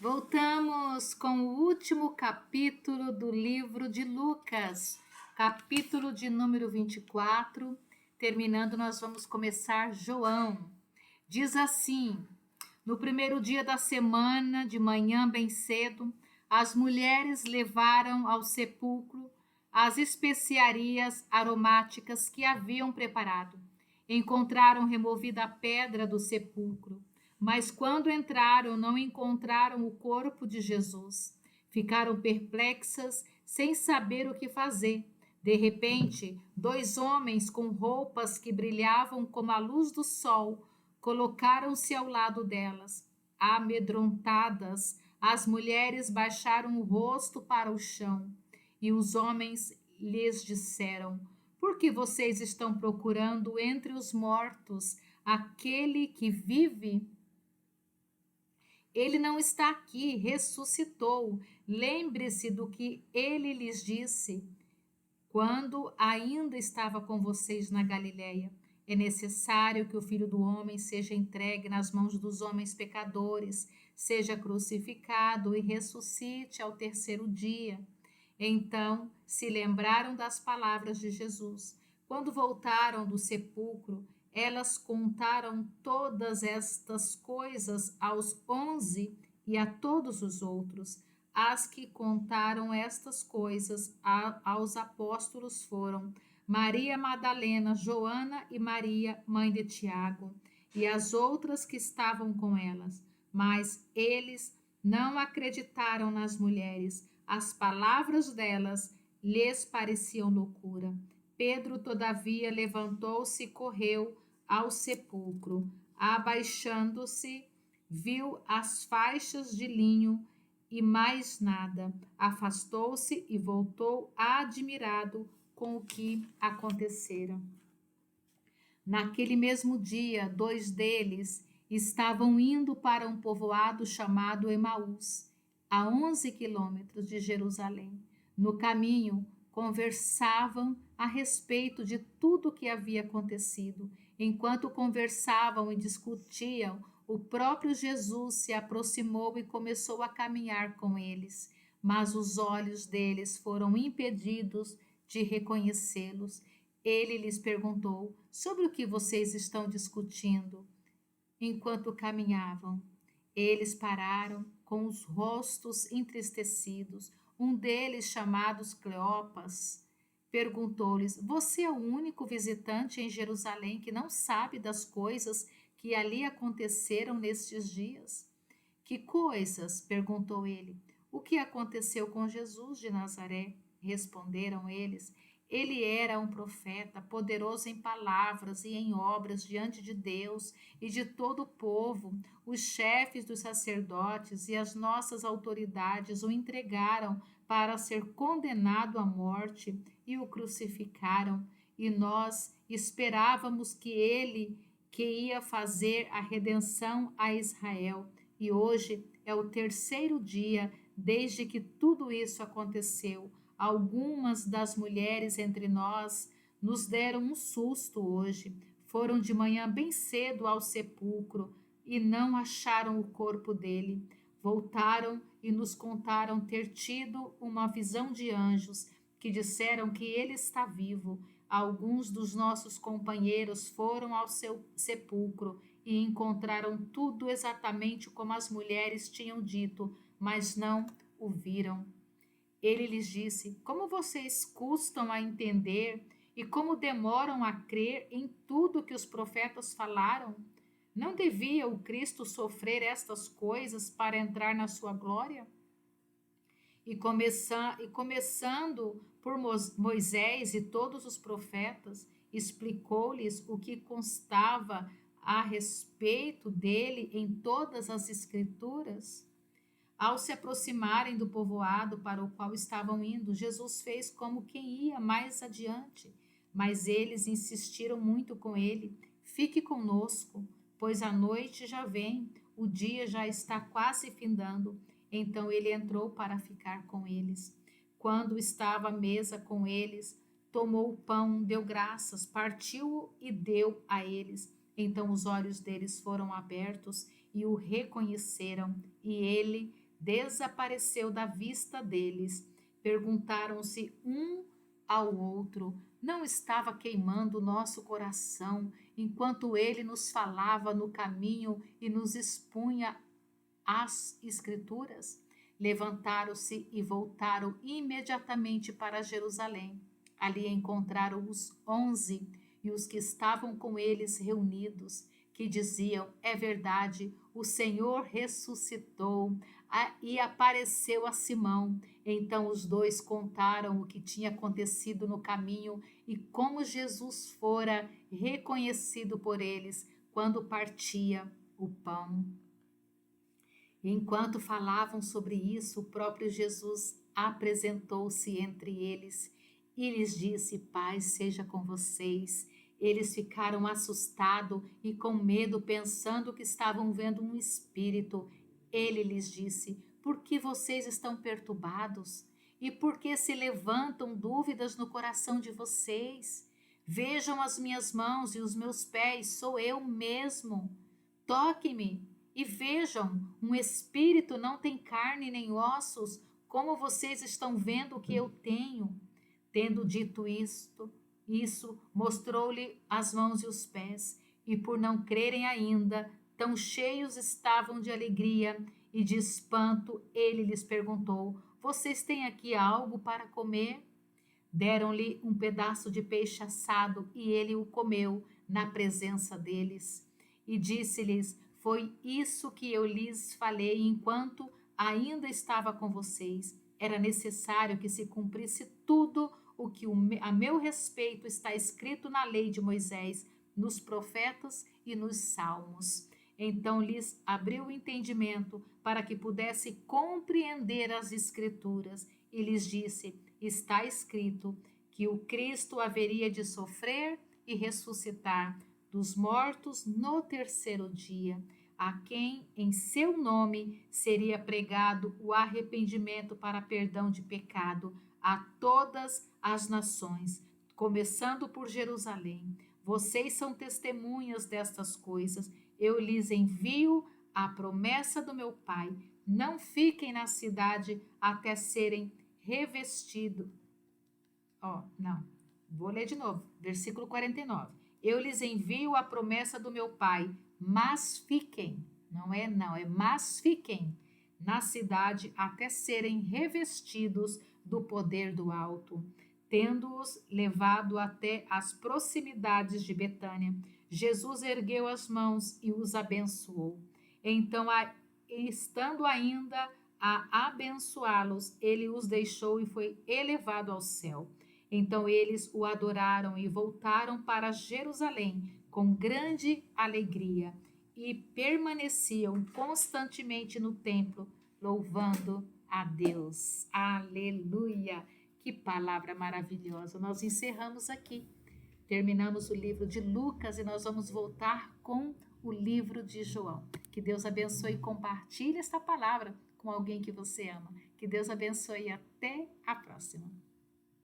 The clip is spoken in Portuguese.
Voltamos com o último capítulo do livro de Lucas, capítulo de número 24. Terminando, nós vamos começar João. Diz assim: no primeiro dia da semana, de manhã bem cedo, as mulheres levaram ao sepulcro as especiarias aromáticas que haviam preparado. Encontraram removida a pedra do sepulcro, mas quando entraram, não encontraram o corpo de Jesus. Ficaram perplexas, sem saber o que fazer. De repente, dois homens com roupas que brilhavam como a luz do sol colocaram-se ao lado delas. Amedrontadas, as mulheres baixaram o rosto para o chão e os homens lhes disseram: por que vocês estão procurando entre os mortos aquele que vive? Ele não está aqui, ressuscitou. Lembre-se do que ele lhes disse quando ainda estava com vocês na Galileia. É necessário que o Filho do Homem seja entregue nas mãos dos homens pecadores, seja crucificado e ressuscite ao terceiro dia. Então se lembraram das palavras de Jesus. Quando voltaram do sepulcro, elas contaram todas estas coisas aos 11 e a todos os outros. As que contaram estas coisas aos apóstolos foram Maria Madalena, Joana e Maria, mãe de Tiago, e as outras que estavam com elas. Mas eles não acreditaram nas mulheres. As palavras delas lhes pareciam loucura. Pedro, todavia, levantou-se e correu ao sepulcro. Abaixando-se, viu as faixas de linho e mais nada. Afastou-se e voltou admirado com o que acontecera. Naquele mesmo dia, dois deles estavam indo para um povoado chamado Emaús, a 11 quilômetros de Jerusalém. No caminho, conversavam a respeito de tudo o que havia acontecido. Enquanto conversavam e discutiam, o próprio Jesus se aproximou e começou a caminhar com eles, mas os olhos deles foram impedidos de reconhecê-los. Ele lhes perguntou: sobre o que vocês estão discutindo? Enquanto caminhavam, eles pararam com os rostos entristecidos. Um deles, chamado Cleopas, perguntou-lhes: você é o único visitante em Jerusalém que não sabe das coisas que ali aconteceram nestes dias? Que coisas? Perguntou ele. O que aconteceu com Jesus de Nazaré? Responderam eles. Ele era um profeta, poderoso em palavras e em obras diante de Deus e de todo o povo. Os chefes dos sacerdotes e as nossas autoridades o entregaram para ser condenado à morte e o crucificaram. E nós esperávamos que ia fazer a redenção a Israel. E hoje é o terceiro dia desde que tudo isso aconteceu. Algumas das mulheres entre nós nos deram um susto hoje. Foram de manhã bem cedo ao sepulcro e não acharam o corpo dele. Voltaram e nos contaram ter tido uma visão de anjos que disseram que ele está vivo. Alguns dos nossos companheiros foram ao seu sepulcro e encontraram tudo exatamente como as mulheres tinham dito, mas não o viram. Ele lhes disse: como vocês custam a entender e como demoram a crer em tudo que os profetas falaram? Não devia o Cristo sofrer estas coisas para entrar na sua glória? Começando por Moisés e todos os profetas, explicou-lhes o que constava a respeito dele em todas as Escrituras. Ao se aproximarem do povoado para o qual estavam indo, Jesus fez como quem ia mais adiante, mas eles insistiram muito com ele: fique conosco, pois a noite já vem, o dia já está quase findando. Então ele entrou para ficar com eles. Quando estava à mesa com eles, tomou o pão, deu graças, partiu-o e deu a eles. Então os olhos deles foram abertos e o reconheceram, e ele desapareceu da vista deles. Perguntaram-se um ao outro: não estava queimando o nosso coração enquanto ele nos falava no caminho e nos expunha as Escrituras? Levantaram-se e voltaram imediatamente para Jerusalém. Ali encontraram os 11 e os que estavam com eles reunidos, que diziam: é verdade, o Senhor ressuscitou e apareceu a Simão. Então os dois contaram o que tinha acontecido no caminho e como Jesus fora reconhecido por eles quando partia o pão. Enquanto falavam sobre isso, o próprio Jesus apresentou-se entre eles e lhes disse: paz seja com vocês. Eles ficaram assustados e com medo, pensando que estavam vendo um espírito. Ele lhes disse: por que vocês estão perturbados? E por que se levantam dúvidas no coração de vocês? Vejam as minhas mãos e os meus pés, sou eu mesmo. Toquem-me e vejam, um espírito não tem carne nem ossos, como vocês estão vendo que eu tenho. Tendo dito isso mostrou-lhe as mãos e os pés, e por não crerem ainda, tão cheios estavam de alegria e de espanto, ele lhes perguntou: vocês têm aqui algo para comer? Deram-lhe um pedaço de peixe assado e ele o comeu na presença deles. E disse-lhes: foi isso que eu lhes falei enquanto ainda estava com vocês. Era necessário que se cumprisse tudo o que a meu respeito está escrito na lei de Moisés, nos profetas e nos salmos. Então lhes abriu o entendimento para que pudesse compreender as Escrituras e lhes disse: está escrito que o Cristo haveria de sofrer e ressuscitar dos mortos no terceiro dia, a quem em seu nome seria pregado o arrependimento para perdão de pecado a todas as nações, começando por Jerusalém. Vocês são testemunhas destas coisas. Eu lhes envio a promessa do meu Pai. Não fiquem na cidade até serem revestidos. Não. Vou ler de novo. Versículo 49. Eu lhes envio a promessa do meu Pai, mas fiquem. Não, é mas fiquem na cidade até serem revestidos do poder do alto. Tendo-os levado até as proximidades de Betânia, Jesus ergueu as mãos e os abençoou. Então, estando ainda a abençoá-los, ele os deixou e foi elevado ao céu. Então eles o adoraram e voltaram para Jerusalém com grande alegria e permaneciam constantemente no templo, louvando a Deus. Aleluia! Que palavra maravilhosa! Nós encerramos aqui. Terminamos o livro de Lucas e nós vamos voltar com o livro de João. Que Deus abençoe e compartilhe esta palavra com alguém que você ama. Que Deus abençoe e até a próxima.